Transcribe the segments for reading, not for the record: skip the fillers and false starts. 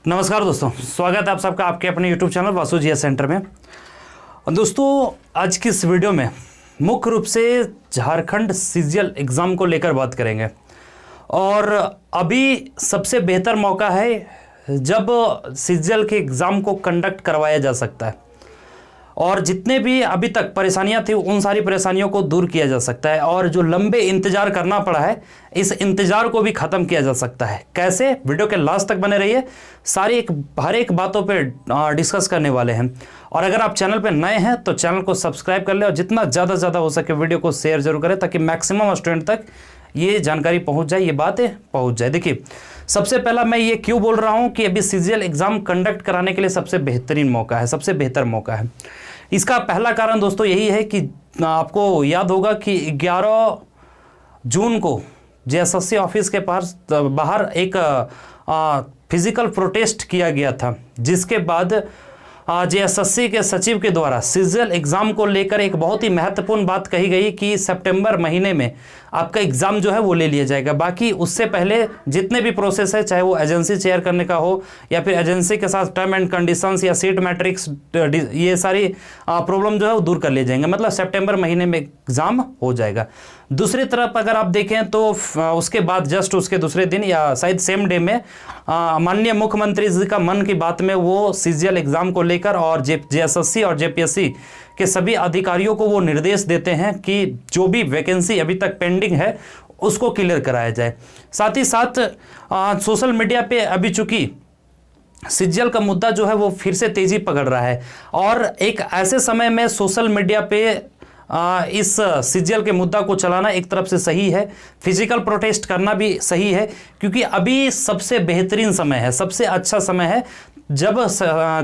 नमस्कार दोस्तों, स्वागत है आप सबका आपके अपने YouTube चैनल वासु जी सेंटर में। और दोस्तों, आज की इस वीडियो में मुख्य रूप से झारखंड सीजीएल एग्ज़ाम को लेकर बात करेंगे। और अभी सबसे बेहतर मौका है जब सीजीएल के एग्ज़ाम को कंडक्ट करवाया जा सकता है और जितने भी अभी तक परेशानियां थी उन सारी परेशानियों को दूर किया जा सकता है और जो लंबे इंतजार करना पड़ा है इस इंतजार को भी ख़त्म किया जा सकता है। कैसे? वीडियो के लास्ट तक बने रहिए, सारी हर एक बातों पे डिस्कस करने वाले हैं। और अगर आप चैनल पे नए हैं तो चैनल को सब्सक्राइब कर ले और जितना ज़्यादा हो सके वीडियो को शेयर जरूर करें ताकि मैक्सिमम स्टूडेंट तक ये जानकारी पहुँच जाए, ये बातें पहुँच जाए। देखिए, सबसे पहला मैं ये क्यों बोल रहा हूँ कि अभी सीजीएल एग्ज़ाम कंडक्ट कराने के लिए सबसे बेहतरीन मौका है, सबसे बेहतर मौका है। इसका पहला कारण दोस्तों यही है कि आपको याद होगा कि 11 जून को जेएसएससी ऑफिस के पास बाहर एक फिजिकल प्रोटेस्ट किया गया था, जिसके बाद जेएसएससी के सचिव के द्वारा सीजीएल एग्ज़ाम को लेकर एक बहुत ही महत्वपूर्ण बात कही गई कि सितंबर महीने में आपका एग्ज़ाम जो है वो ले लिया जाएगा। बाकी उससे पहले जितने भी प्रोसेस है, चाहे वो एजेंसी चेयर करने का हो या फिर एजेंसी के साथ टर्म एंड कंडीशंस या सीट मैट्रिक्स, ये सारी प्रॉब्लम जो है वो दूर कर लिए जाएंगे। मतलब सितंबर महीने में एग्ज़ाम हो जाएगा। दूसरी तरफ अगर आप देखें तो उसके बाद जस्ट उसके दूसरे दिन या शायद सेम डे में माननीय मुख्यमंत्री जी का मन की बात में वो सीजीएल एग्ज़ाम को लेकर और जेएसएससी और जेपीएससी के सभी अधिकारियों को वो निर्देश देते हैं कि जो भी वैकेंसी अभी तक पेंडिंग है उसको क्लियर कराया जाए। साथ ही साथ सोशल मीडिया पे अभी चूंकि सीजीएल का मुद्दा जो है वो फिर से तेजी पकड़ रहा है और एक ऐसे समय में सोशल मीडिया पे इस सीजीएल के मुद्दा को चलाना एक तरफ से सही है, फिजिकल प्रोटेस्ट करना भी सही है, क्योंकि अभी सबसे बेहतरीन समय है, सबसे अच्छा समय है जब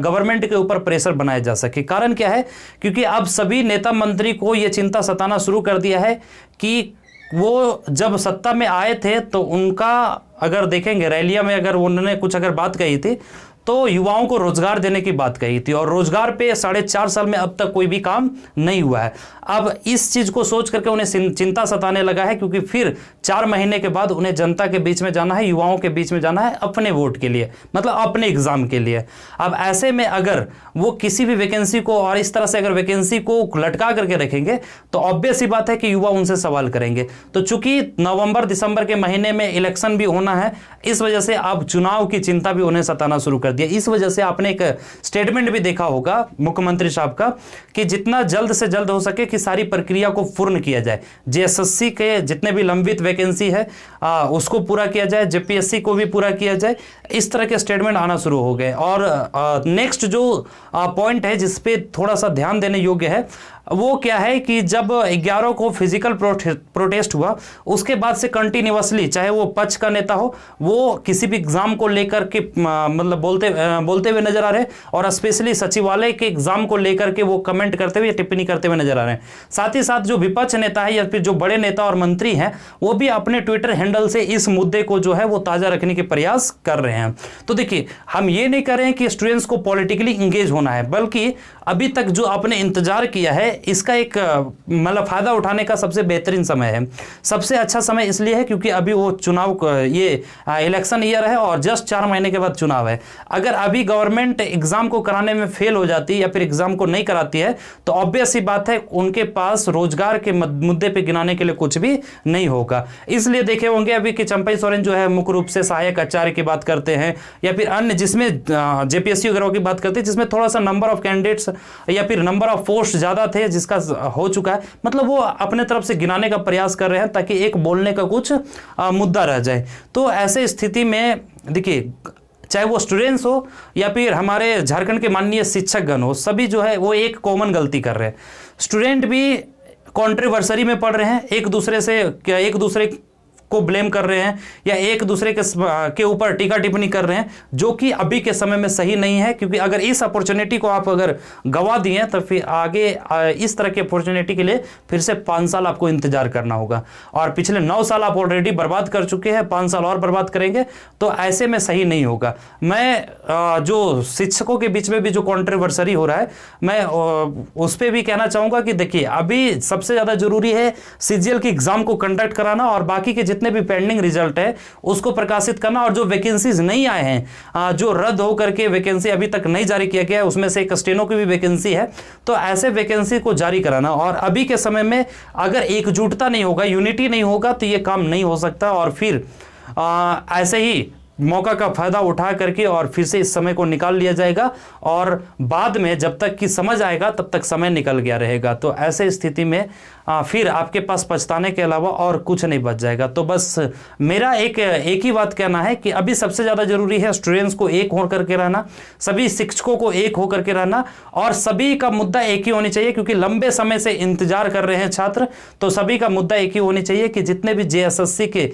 गवर्नमेंट के ऊपर प्रेशर बनाया जा सके। कारण क्या है? क्योंकि अब सभी नेता मंत्री को ये चिंता सताना शुरू कर दिया है कि वो जब सत्ता में आए थे तो उनका अगर देखेंगे रैलिया में अगर उन्होंने कुछ अगर बात कही थी तो युवाओं को रोजगार देने की बात कही थी और रोजगार पे 4.5 साल में अब तक कोई भी काम नहीं हुआ है। अब इस चीज को सोच करके उन्हें चिंता सताने लगा है, क्योंकि फिर 4 महीने के बाद उन्हें जनता के बीच में जाना है, युवाओं के बीच में जाना है अपने वोट के लिए, मतलब अपने एग्जाम के लिए। अब ऐसे में अगर वो किसी भी वैकेंसी को और इस तरह से अगर वैकेंसी को लटका करके रखेंगे तो ऑब्वियस ही बात है कि युवा उनसे सवाल करेंगे। तो चूंकि नवंबर दिसंबर के महीने में इलेक्शन भी होना है, इस वजह से अब चुनाव की चिंता भी उन्हें सताना शुरू कर दिया। इस वजह से आपने एक स्टेटमेंट भी देखा होगा मुख्यमंत्री साहब का कि जितना जल्द से जल्द हो सके कि सारी प्रक्रिया को पूर्ण किया जाए। जेएसएससी के जितने भी लंबित वैकेंसी है उसको पूरा किया जाए, जेपीएससी को भी पूरा किया जाए। इस तरह के स्टेटमेंट आना शुरू हो गए। और नेक्स्ट जो पॉइंट है जिस पे थोड़ा सा ध्यान देने योग्य है वो क्या है कि जब 11 को फिजिकल प्रोटेस्ट हुआ उसके बाद से कंटिन्यूअसली, चाहे वो पक्ष का नेता हो, वो किसी भी एग्जाम को लेकर के मतलब बोलते हुए नजर आ रहे हैं और स्पेशली सचिवालय के एग्जाम को लेकर के वो कमेंट करते हुए, टिप्पणी करते हुए नजर आ रहे हैं। साथ ही साथ जो विपक्ष नेता है या फिर जो बड़े नेता और मंत्री हैं वो भी अपने ट्विटर हैंडल से इस मुद्दे को जो है वो ताजा रखने के प्रयास कर रहे हैं। तो देखिए, हम ये नहीं कर रहे हैं कि स्टूडेंट्स को पॉलिटिकली इंगेज होना है, बल्कि अभी तक जो आपने इंतजार किया है इसका एक मतलब फायदा उठाने का सबसे बेहतरीन समय है। सबसे अच्छा समय इसलिए है क्योंकि अभी वो चुनाव, ये इलेक्शन ईयर है और जस्ट 4 महीने के बाद चुनाव है। अगर अभी गवर्नमेंट एग्जाम को कराने में फेल हो जाती है या फिर एग्जाम को नहीं कराती है तो ऑब्वियस ही बात है उनके पास रोजगार के मुद्दे पे गिनाने के लिए कुछ भी नहीं होगा। इसलिए देखे होंगे अभी कि चंपई सोरेन जो है मुख्य रूप से सहायक आचार्य की बात करते हैं या फिर अन्य जिसमें जेपीएससी वगैरह की बात करते हैं जिसमें थोड़ा सा नंबर ऑफ कैंडिडेट्स या फिर नंबर ऑफ पोस्ट ज्यादा थे जिसका हो चुका है, मतलब वो अपने तरफ से गिनाने का प्रयास कर रहे हैं ताकि एक बोलने का कुछ मुद्दा रह जाए। तो ऐसे स्थिति में देखिए, चाहे वो स्टूडेंट्स हो या फिर हमारे झारखंड के माननीय शिक्षकगण हो, सभी जो है वो एक कॉमन गलती कर रहे हैं। स्टूडेंट भी कॉन्ट्रोवर्सी में पढ़ रहे हैं, एक दूसरे को ब्लेम कर रहे हैं या एक दूसरे के ऊपर टीका टिप्पणी कर रहे हैं, जो कि अभी के समय में सही नहीं है। क्योंकि अगर इस अपॉर्चुनिटी को आप अगर गवा दिए तो फिर आगे इस तरह की अपॉर्चुनिटी के लिए फिर से 5 साल आपको इंतजार करना होगा और पिछले 9 साल आप ऑलरेडी बर्बाद कर चुके हैं, 5 साल और बर्बाद करेंगे तो ऐसे में सही नहीं होगा। मैं जो शिक्षकों के बीच में भी जो कॉन्ट्रोवर्सी हो रहा है, मैं उस पर भी कहना चाहूंगा कि देखिए, अभी सबसे ज्यादा जरूरी है सीजीएल की एग्जाम को कंडक्ट कराना और बाकी के जितने भी पेंडिंग रिजल्ट है उसको प्रकाशित करना, और जो वैकेंसीज नहीं आए हैं, जो रद्द होकर के वैकेंसी अभी तक नहीं जारी किया गया है, उसमें से एक स्टेनो की भी वैकेंसी है, तो ऐसे वैकेंसी को जारी कराना। और अभी के समय में अगर एकजुटता नहीं होगा, यूनिटी नहीं होगा, तो ये काम नहीं हो सकता, और फिर ऐसे ही मौका का फायदा उठा करके और फिर से इस समय को निकाल लिया जाएगा, और बाद में जब तक कि समझ आएगा तब तक समय निकल गया रहेगा। तो ऐसे स्थिति में फिर आपके पास पछताने के अलावा और कुछ नहीं बच जाएगा। तो बस मेरा एक ही बात कहना है कि अभी सबसे ज़्यादा जरूरी है स्टूडेंट्स को एक होकर के रहना, सभी शिक्षकों को एक होकर के रहना, और सभी का मुद्दा एक ही होनी चाहिए, क्योंकि लंबे समय से इंतजार कर रहे हैं छात्र। तो सभी का मुद्दा एक ही होनी चाहिए कि जितने भी JSSC के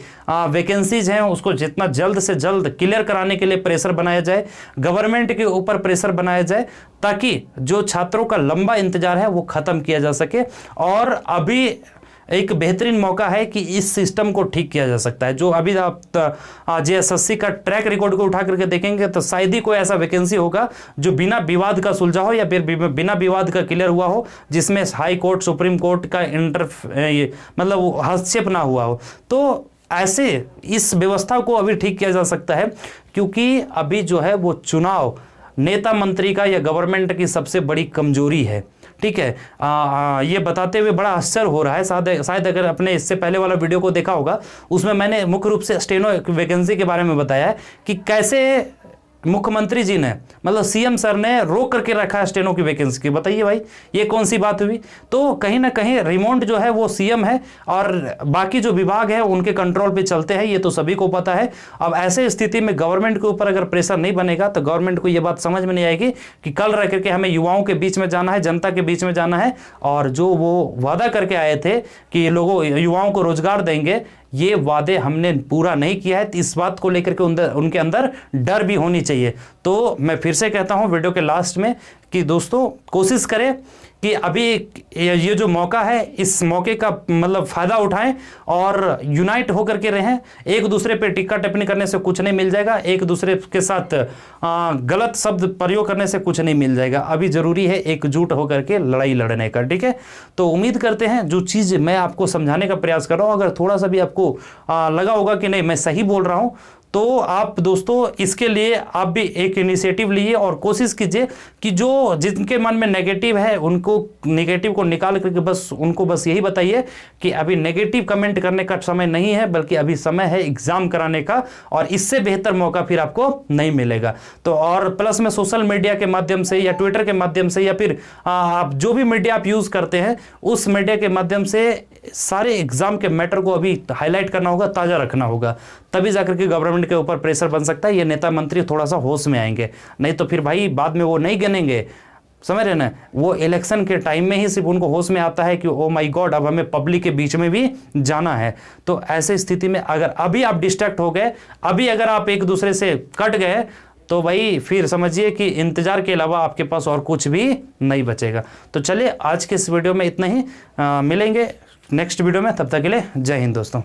वैकेंसीज हैं उसको जितना जल्द से जल्द क्लियर कराने के लिए प्रेशर बनाया जाए, गवर्नमेंट के ऊपर प्रेशर बनाया जाए, ताकि जो छात्रों का लंबा इंतजार है वो खत्म किया जा सके। और अभी एक बेहतरीन मौका है कि इस सिस्टम को ठीक किया जा सकता है। जो अभी आप JSSC का ट्रैक रिकॉर्ड को उठा करके देखेंगे तो शायद ही कोई ऐसा वैकेंसी होगा जो बिना विवाद का सुलझा हो या फिर बिना विवाद का क्लियर हुआ हो, जिसमें हाई कोर्ट, सुप्रीम कोर्ट का मतलब हस्तक्षेप ना हुआ हो। तो ऐसे इस व्यवस्था को अभी ठीक किया जा सकता है, क्योंकि अभी जो है वो चुनाव नेता मंत्री का या गवर्नमेंट की सबसे बड़ी कमजोरी है। ठीक है, ये बताते हुए बड़ा आश्चर्य हो रहा है। शायद अगर अपने इससे पहले वाला वीडियो को देखा होगा, उसमें मैंने मुख्य रूप से स्टेनो वैकेंसी के बारे में बताया है कि कैसे मुख्यमंत्री जी ने, मतलब CM सर ने रोक करके रखा है स्टेनो की वैकेंसी की। बताइए भाई, ये कौन सी बात हुई? तो कहीं ना कहीं रिमोट जो है वो CM है, और बाकी जो विभाग है उनके कंट्रोल पे चलते हैं, ये तो सभी को पता है। अब ऐसे स्थिति में गवर्नमेंट के ऊपर अगर प्रेशर नहीं बनेगा तो गवर्नमेंट को ये बात समझ में नहीं आएगी कि कल रह करके हमें युवाओं के बीच में जाना है, जनता के बीच में जाना है, और जो वो वादा करके आए थे कि युवाओं को रोजगार देंगे, ये वादे हमने पूरा नहीं किया है। तो इस बात को लेकर के उनके अंदर डर भी होनी चाहिए। तो मैं फिर से कहता हूं वीडियो के लास्ट में कि दोस्तों कोशिश करें कि अभी ये जो मौका है, इस मौके का मतलब फायदा उठाएं और यूनाइट होकर के रहें। एक दूसरे पे टिक्का टिप्पणी करने से कुछ नहीं मिल जाएगा, एक दूसरे के साथ गलत शब्द प्रयोग करने से कुछ नहीं मिल जाएगा। अभी जरूरी है एकजुट होकर के लड़ाई लड़ने का। ठीक है, तो उम्मीद करते हैं जो चीज़ मैं आपको समझाने का प्रयास कर रहा हूँ, अगर थोड़ा सा भी आपको लगा होगा कि नहीं मैं सही बोल रहा हूँ, तो आप दोस्तों इसके लिए आप भी एक इनिशिएटिव लिए और कोशिश कीजिए कि जो जिनके मन में नेगेटिव है उनको नेगेटिव को निकाल करके बस उनको बस यही बताइए कि अभी नेगेटिव कमेंट करने का समय नहीं है, बल्कि अभी समय है एग्जाम कराने का, और इससे बेहतर मौका फिर आपको नहीं मिलेगा। तो और प्लस में सोशल मीडिया के माध्यम से या ट्विटर के माध्यम से या फिर आप जो भी मीडिया आप यूज करते हैं उस मीडिया के माध्यम से सारे एग्जाम के मैटर को अभी हाईलाइट करना होगा, ताजा रखना होगा, तभी जाकर के गवर्नमेंट के ऊपर प्रेशर बन सकता है। ये नेता मंत्री थोड़ा सा होश में आएंगे, नहीं तो फिर भाई बाद में वो नहीं गिनेंगे, समझ रहे ना। वो इलेक्शन के टाइम में ही सिर्फ उनको होश में आता है कि ओ माय गॉड अब हमें पब्लिक के बीच में भी जाना है। तो ऐसे स्थिति में अगर अभी आप डिस्ट्रैक्ट हो गए, अभी अगर आप एक दूसरे से कट गए, तो भाई फिर समझिए कि इंतजार के अलावा आपके पास और कुछ भी नहीं बचेगा। तो चलिए आज के इस वीडियो में इतना ही, मिलेंगे नेक्स्ट वीडियो में, तब तक के लिए जय हिंद दोस्तों।